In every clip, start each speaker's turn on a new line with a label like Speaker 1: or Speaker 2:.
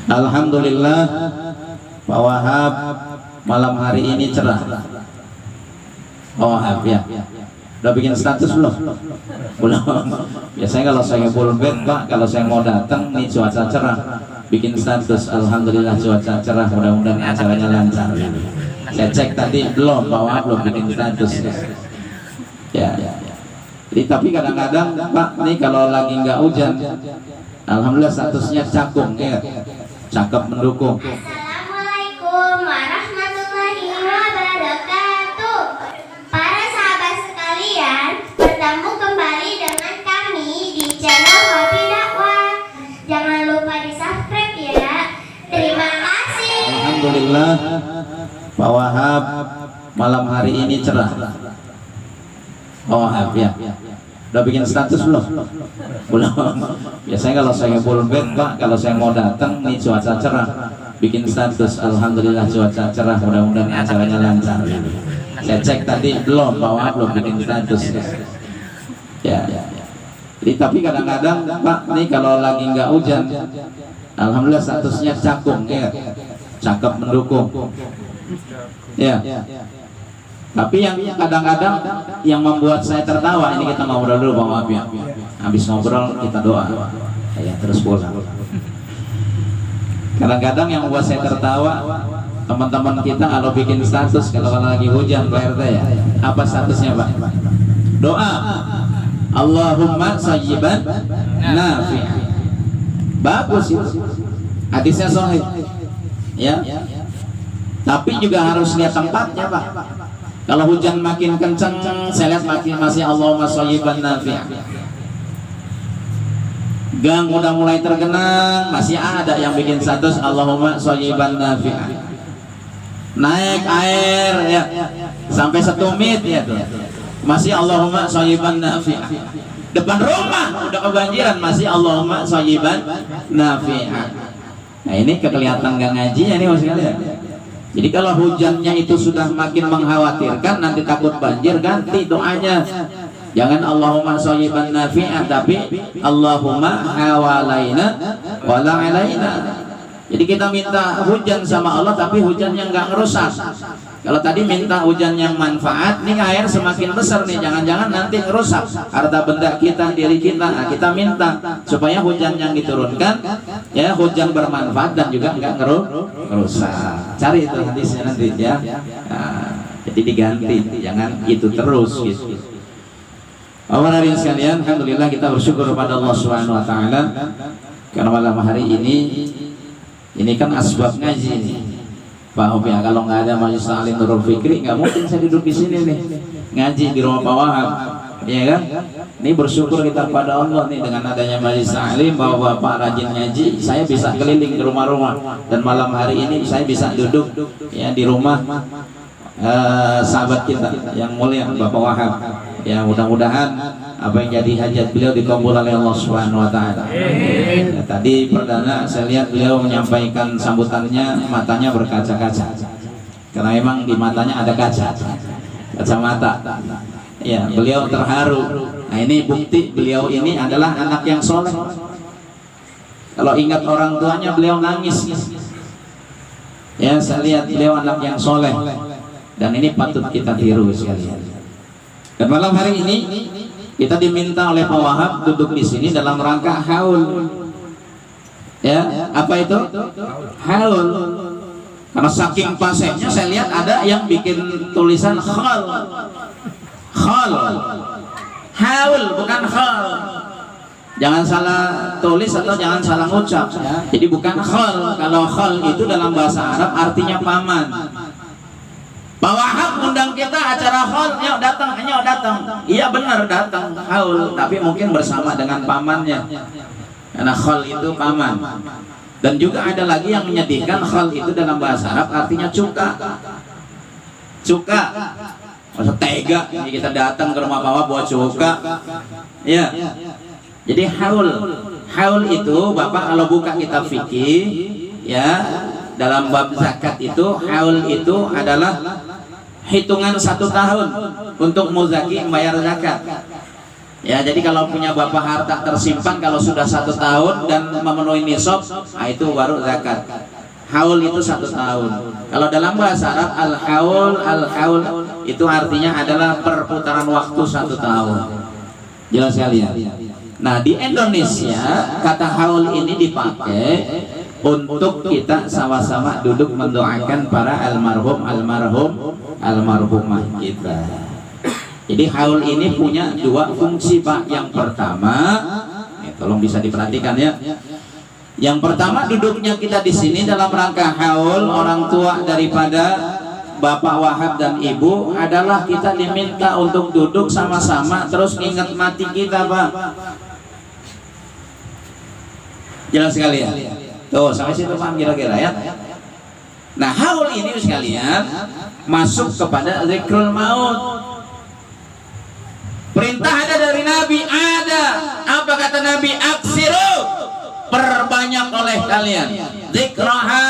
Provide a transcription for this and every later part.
Speaker 1: Alhamdulillah, Pak Wahab malam hari ini cerah. Pak Wahab ya, udah bikin status belum? Belum. Biasanya kalau saya full bed Pak, kalau saya mau datang nih cuaca cerah, bikin status. Alhamdulillah cuaca cerah, mudah-mudahan acaranya lancar. Saya cek tadi belum, Pak Wahab belum bikin status. Ya. Jadi, tapi kadang-kadang Pak nih kalau lagi nggak hujan, alhamdulillah statusnya cakung ya. Cakep mendukung.
Speaker 2: Assalamualaikum warahmatullahi wabarakatuh. Para sahabat sekalian, bertemu kembali dengan kami di channel Hobi Dakwah. Jangan lupa di subscribe ya. Terima kasih.
Speaker 1: Alhamdulillah, Pak Wahab malam hari ini cerah. Pak Wahab ya, udah bikin status belum? Belum. Biasanya kalau saya full bed Pak, kalau saya mau datang nih cuaca cerah, bikin status. Alhamdulillah cuaca cerah, mudah-mudahan acaranya lancar. Saya cek tadi belum, Pak Wahab belum bikin status. Ya. Jadi, tapi kadang-kadang Pak nih kalau lagi nggak hujan, alhamdulillah statusnya cakung ya. Cakep mendukung. Ya. Tapi yang kadang-kadang yang membuat saya tertawa, ini kita ngobrol dulu Pak Wahab ya. Habis ngobrol kita doa. Ya, terus pulang. Kadang-kadang yang membuat saya tertawa, teman-teman kita kalau bikin status kalau lagi hujan Pak RT ya. Apa statusnya Pak? Doa. Allahumma sayyiban nafi'an. Bagus itu. Hadisnya sahih. Ya. Tapi juga harus lihat tempatnya Pak. Kalau hujan makin kencang, saya lihat masih Allahumma shayyiban nafi'an. Gang udah mulai tergenang, masih ada yang bikin status Allahumma shayyiban nafi'an. Naik air ya, sampai setumit ya tuh, masih Allahumma shayyiban nafi'an. Depan rumah udah kebanjiran, masih Allahumma shayyiban nafi'an. Nah ini kelihatan gak ngajinya nih Mas kalian. Jadi kalau hujannya itu sudah makin mengkhawatirkan, nanti takut banjir, ganti doanya. Jangan Allahumma shayyiban nafi'an, tapi Allahumma hawalaina wala alaina. Jadi kita minta hujan sama Allah, tapi hujan yang nggak ngerusak. Kalau tadi minta hujan yang manfaat, nih air semakin besar nih, jangan-jangan nanti ngerusak harta benda kita, diri kita. Nah, kita minta supaya hujan yang diturunkan ya hujan bermanfaat dan juga nggak ngerusak. Cari itu hadisnya nanti ya. Nah, jadi diganti, jangan itu terus gitu. Hadirin sekalian, alhamdulillah kita bersyukur kepada Allah Subhanahu wa taala karena malam hari ini kan asbab ngaji nih. Pak Hobi, kalau nggak ada majelis taklim Nurul Fikri, nggak mungkin saya duduk di sini nih ngaji di rumah Pak Wahab, ya kan? Ini bersyukur kita kepada Allah nih dengan adanya majelis taklim, bahwa Bapak rajin ngaji, saya bisa keliling ke rumah-rumah, dan malam hari ini saya bisa duduk ya di rumah sahabat kita yang mulia Bapak Wahab. Ya mudah-mudahan apa yang jadi hajat beliau dikabul oleh Allah Subhanahu wa taala. Ya, tadi perdana saya lihat beliau menyampaikan sambutannya, matanya berkaca-kaca. Karena memang di matanya ada kacamata. Ya, beliau terharu. Nah, ini bukti beliau ini adalah anak yang soleh. Kalau ingat orang tuanya beliau nangis. Ya, saya lihat beliau anak yang soleh. Dan ini patut kita tiru sekalian. Dan malam hari ini kita diminta oleh Pak Wahab duduk di sini dalam rangka haul. Ya, apa itu? Haul. Karena saking pasenya saya lihat ada yang bikin tulisan khal. Khal. Haul bukan khal. Jangan salah tulis atau jangan salah ngucap ya. Jadi bukan khal. Kalau khal itu dalam bahasa Arab artinya paman. Pak Wahab undang kita acara haul, yuk datang. Iya benar datang haul, tapi mungkin bersama dengan pamannya. Karena haul itu paman. Dan juga ada lagi yang menyedihkan, haul itu dalam bahasa Arab artinya cuka. Cuka. Masa tega ini kita datang ke rumah Pak Wahab bawa cuka. Ya. Jadi haul itu Bapak kalau buka kitab fikih ya, dalam bab zakat itu haul itu adalah hitungan 1 tahun untuk muzaki membayar zakat. Ya, jadi kalau punya bapak harta tersimpan kalau sudah 1 tahun dan memenuhi nisab, nah itu baru zakat. Haul itu 1 tahun. Kalau dalam bahasa Arab al-haul itu artinya adalah perputaran waktu 1 tahun. Jelas sekali ya. Nah, di Indonesia kata haul ini dipakai untuk kita sama-sama duduk mendoakan para almarhumah kita. Jadi haul ini punya 2 fungsi, Pak. Yang pertama, tolong bisa diperhatikan ya. Yang pertama, duduknya kita di sini dalam rangka haul orang tua daripada Bapak Wahab dan Ibu adalah kita diminta untuk duduk sama-sama terus ingat mati kita, Pak. Jelas sekali ya. Tuh, sampai situ paham kira-kira ya. Nah, haul ini sekalian masuk kepada zikrul maut. Perintah ada dari Nabi, ada. Apa kata Nabi? Aksiru, perbanyak oleh kalian zikraha,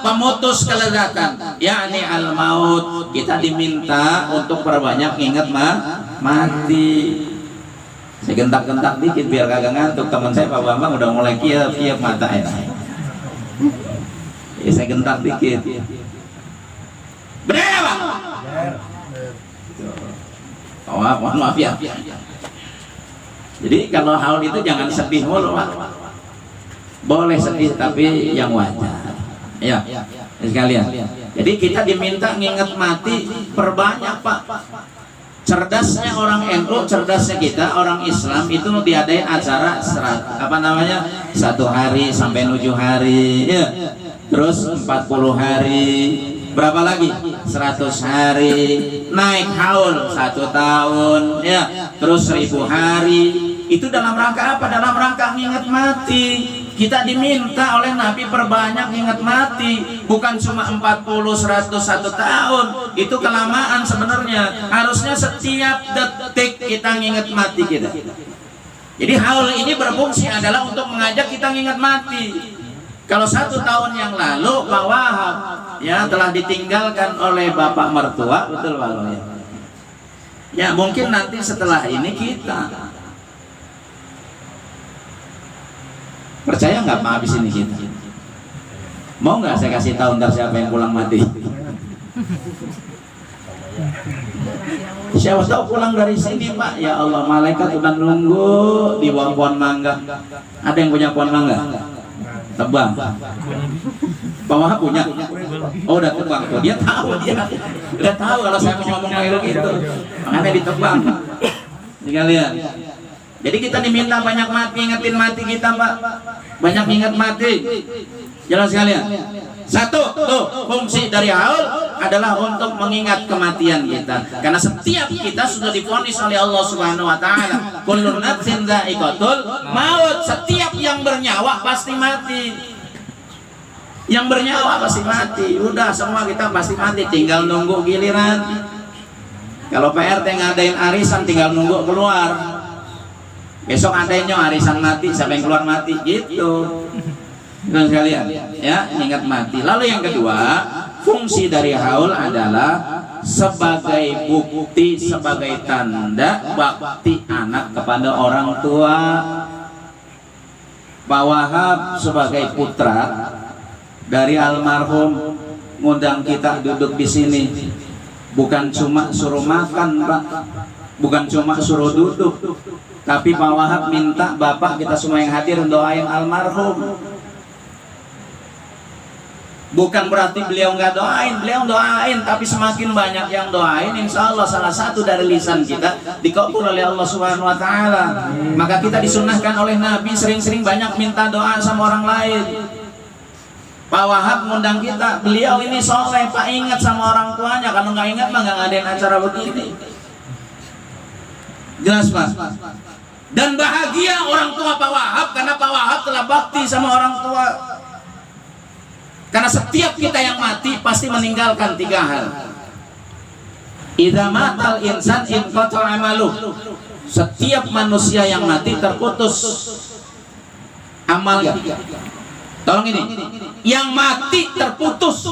Speaker 1: pemutus kelezatan, yakni al maut. Kita diminta untuk perbanyak ingat mati. Saya gentak-gentak dikit biar kagak ngantuk. Teman saya Pak Bambang udah mulai kiap mata ya. Saya gentak dikit. Benar Pak? Oh, mohon maaf ya. Jadi kalau haul itu jangan sedih mulu, Pak. Boleh sedih tapi yang wajar. Ya, sekalian. Jadi kita diminta nginget mati perbanyak, Pak. Cerdasnya orang NU, cerdasnya kita orang Islam itu diadain acara 1 hari sampai 7 hari, ya. Terus 40 hari. Berapa lagi? 100 hari. Naik haul 1 tahun, ya. Terus 1000 hari. Itu dalam rangka apa? Dalam rangka ingat mati. Kita diminta oleh Nabi perbanyak ingat mati. Bukan cuma 40, 100, 1 tahun. Itu kelamaan sebenarnya. Harusnya setiap detik kita ingat mati kita. Jadi haul ini berfungsi adalah untuk mengajak kita ingat mati. Kalau 1 tahun yang lalu Pak Wahab ya telah ditinggalkan oleh bapak mertua, betul Pak ya. Ya mungkin nanti setelah ini kita percaya nggak Pak habis ini kita mau nggak saya kasih tahu ntar siapa yang pulang mati? Siapa tahu pulang dari sini Pak. Ya Allah, malaikat udah nunggu di bawah pohon mangga. Ada yang punya pohon mangga? Tebang. Pak Wahab punya? Oh udah tebang tuh. Dia tahu, dia tahu kalau saya mau ngomong kayak gitu. Makanya ditebang. Sekalian. Jadi kita diminta banyak mati, ingetin mati kita Pak. Banyak ingat mati. Jelas sekalian. 1 tuh fungsi dari haul adalah untuk mengingat kematian kita. Karena setiap kita sudah divonis oleh Allah Subhanahu wa taala, kullu nafsin dha'iqatul maut. Setiap yang bernyawa pasti mati. Yang bernyawa pasti mati. Udah semua kita pasti mati, tinggal nunggu giliran. Kalau PRT ngadain arisan tinggal nunggu keluar. Besok adainnya arisan mati, siapa yang keluar mati gitu. Nah, sekalian ya, ingat mati. Lalu yang kedua, fungsi dari haul adalah sebagai bukti, sebagai tanda bakti anak kepada orang tua. Pak Wahab sebagai putra dari almarhum ngundang kita duduk di sini. Bukan cuma suruh makan, Pak. Bukan cuma suruh duduk. Tapi Pak Wahab minta Bapak kita semua yang hadir doain almarhum. Bukan berarti beliau nggak doain, beliau doain, tapi semakin banyak yang doain, insya Allah salah satu dari lisan kita dikabul oleh Allah Subhanahu Wa Taala. Maka kita disunahkan oleh Nabi sering-sering banyak minta doa sama orang lain. Pak Wahab ngundang kita, beliau ini soleh, Pak, ingat sama orang tuanya. Kalau nggak ingat mah nggak ngadain acara begini. Jelas Pak. Dan bahagia orang tua Pak Wahab karena Pak Wahab telah bakti sama orang tua. Karena setiap kita yang mati pasti meninggalkan 3 hal. Idza matal insan inqata amaluh. Setiap manusia yang mati terputus amalnya. Tolong ini. Yang mati terputus.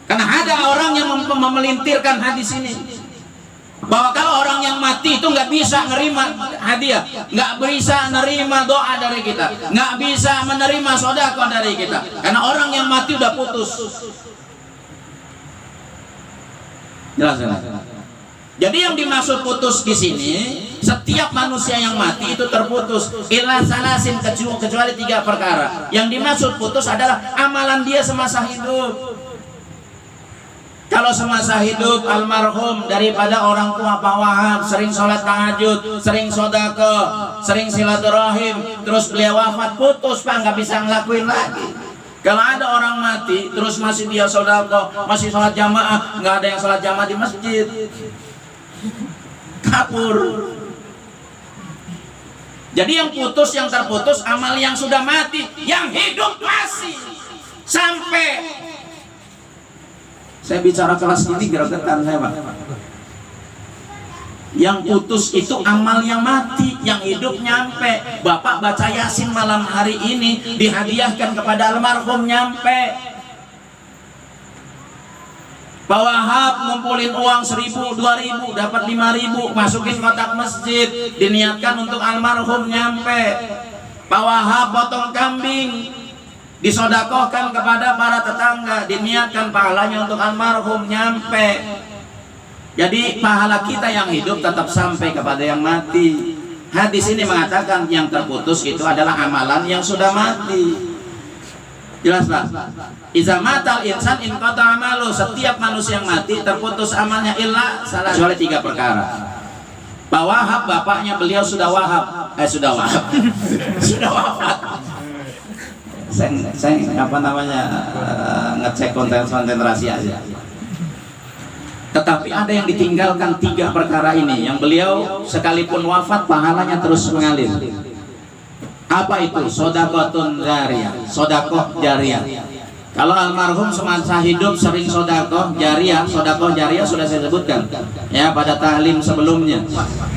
Speaker 1: Karena ada orang yang memelintirkan hadis ini. Bahwa kalau orang yang mati itu nggak bisa nerima hadiah, nggak bisa nerima doa dari kita, nggak bisa menerima sedekah dari kita, karena orang yang mati udah putus. Jelas, jelas. Jadi yang dimaksud putus di sini, setiap manusia yang mati itu terputus. Illa salasin, kecuali 3 perkara. Yang dimaksud putus adalah amalan dia semasa hidup. Kalau semasa hidup almarhum daripada orang tua Pak Wahab sering sholat tahajud, sering sedekah, sering silaturahim, terus beliau wafat, putus Pak, nggak bisa ngelakuin lagi. Kalau ada orang mati terus masih dia sedekah, masih sholat jamaah, nggak ada yang sholat jamaah di masjid, kabur. Jadi yang putus, yang terputus amal yang sudah mati, yang hidup masih sampai. Saya bicara kelas ini geregetan saya Pak. Yang putus itu amal yang mati, yang hidup nyampe. Bapak baca Yasin malam hari ini dihadiahkan kepada almarhum, nyampe. Pak Wahab ngumpulin uang 1.000, 2.000, dapat 5.000, masukin kotak masjid, diniatkan untuk almarhum, nyampe. Pak Wahab potong kambing, disodakohkan kepada para tetangga, diniatkan pahalanya untuk almarhum, nyampe. Jadi pahala kita yang hidup tetap sampai kepada yang mati. Hadis ini mengatakan yang terputus itu adalah amalan yang sudah mati. Jelas Pak? Iza matal insan in qata amalu, setiap manusia yang mati terputus amalnya illa salah, kecuali 3 perkara. Pak Wahab bapaknya beliau sudah sudah wafat. Saya apa namanya ngecek konten rahasia aja. Tetapi ada yang ditinggalkan 3 perkara ini, yang beliau sekalipun wafat pahalanya terus mengalir. Apa itu? Sodakotun jariyah, sodakoh jariyah. Kalau almarhum semasa hidup sering sodakoh jariyah sudah saya sebutkan ya pada tahlim sebelumnya.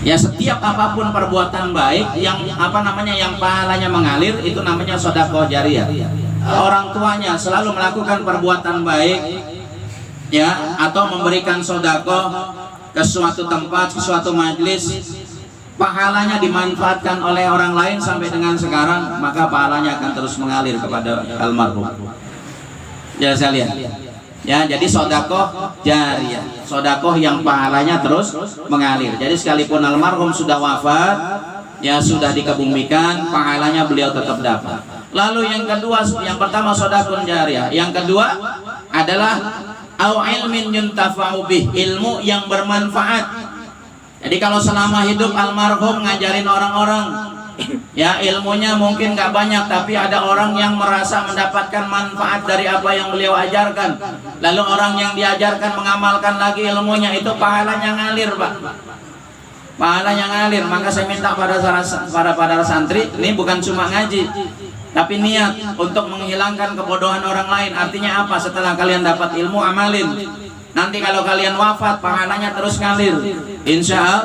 Speaker 1: Ya setiap apapun perbuatan baik yang yang pahalanya mengalir itu namanya sodakoh jariyah. Orang tuanya selalu melakukan perbuatan baik ya, atau memberikan sodakoh ke suatu tempat, ke suatu majelis, pahalanya dimanfaatkan oleh orang lain sampai dengan sekarang, maka pahalanya akan terus mengalir kepada almarhum. Ya saya lihat ya, jadi sodakoh jariyah, sodakoh yang pahalanya terus mengalir. Jadi sekalipun almarhum sudah wafat ya, sudah dikebumikan, pahalanya beliau tetap dapat. Lalu yang kedua, yang pertama sodakoh jariyah, yang kedua adalah au ilmin yuntafa'u bih, ilmu yang bermanfaat. Jadi kalau selama hidup almarhum ngajarin orang-orang ya, ilmunya mungkin nggak banyak, tapi ada orang yang merasa mendapatkan manfaat dari apa yang beliau ajarkan, lalu orang yang diajarkan mengamalkan lagi ilmunya, itu pahalanya ngalir Pak, pahalanya ngalir. Maka saya minta pada para santri ini bukan cuma ngaji, tapi niat untuk menghilangkan kebodohan orang lain. Artinya apa? Setelah kalian dapat ilmu, amalin. Nanti kalau kalian wafat pahalanya terus ngalir, insya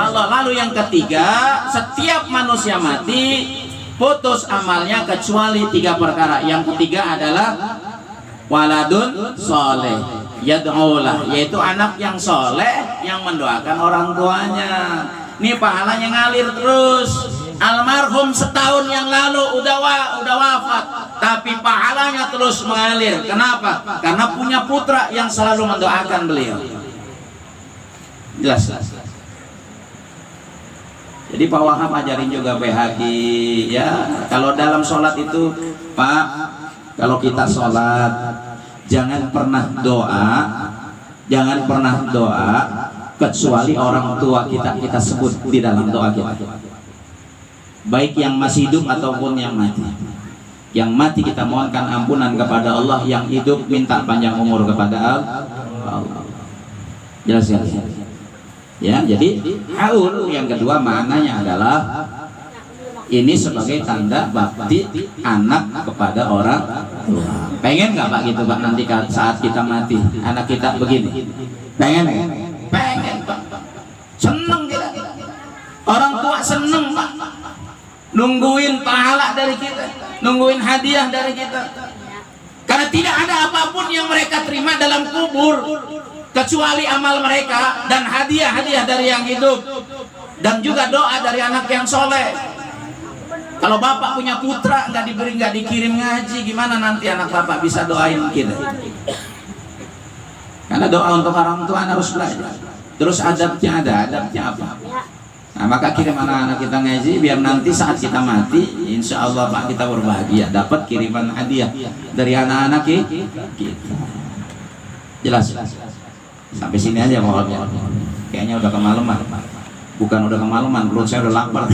Speaker 1: Allah. Lalu yang ketiga, setiap manusia mati putus amalnya kecuali 3 perkara. Yang ketiga adalah waladun soleh yad'ulah, yaitu anak yang soleh yang mendoakan orang tuanya. Ini pahalanya ngalir terus. Almarhum setahun yang lalu udah wafat, tapi pahalanya terus mengalir. Kenapa? Karena punya putra yang selalu mendoakan beliau. Jelas. Jadi Pak Wahab ajarin juga BHQ ya, kalau dalam sholat itu Pak, kalau kita sholat jangan pernah doa kecuali orang tua kita sebut di dalam doa kita, baik yang masih hidup ataupun yang mati. Yang mati kita mohonkan ampunan kepada Allah, yang hidup minta panjang umur kepada Allah. Jelas ya. Jadi haul yang kedua maknanya adalah ini sebagai tanda bakti anak kepada orang tua. Pengen nggak Pak gitu Pak, nanti saat kita mati anak kita begini? Pengen Pak. Seneng kita. Orang tua seneng Pak, nungguin pahala dari kita, nungguin hadiah dari kita. Karena tidak ada apapun yang mereka terima dalam kubur kecuali amal mereka dan hadiah-hadiah dari yang hidup dan juga doa dari anak yang soleh. Kalau bapak punya putra nggak dikirim ngaji, gimana nanti anak bapak bisa doain kita? Karena doa untuk orang tua harus belajar. Terus adabnya apa? Nah, maka kirim anak-anak kita ngaji biar nanti saat kita mati, insya Allah Pak, kita berbahagia dapat kiriman hadiah dari anak-anak kita. Jelas? Sampai sini aja mohonnya. Kayaknya udah kemalaman. Bukan udah kemalaman, perut saya udah lapar.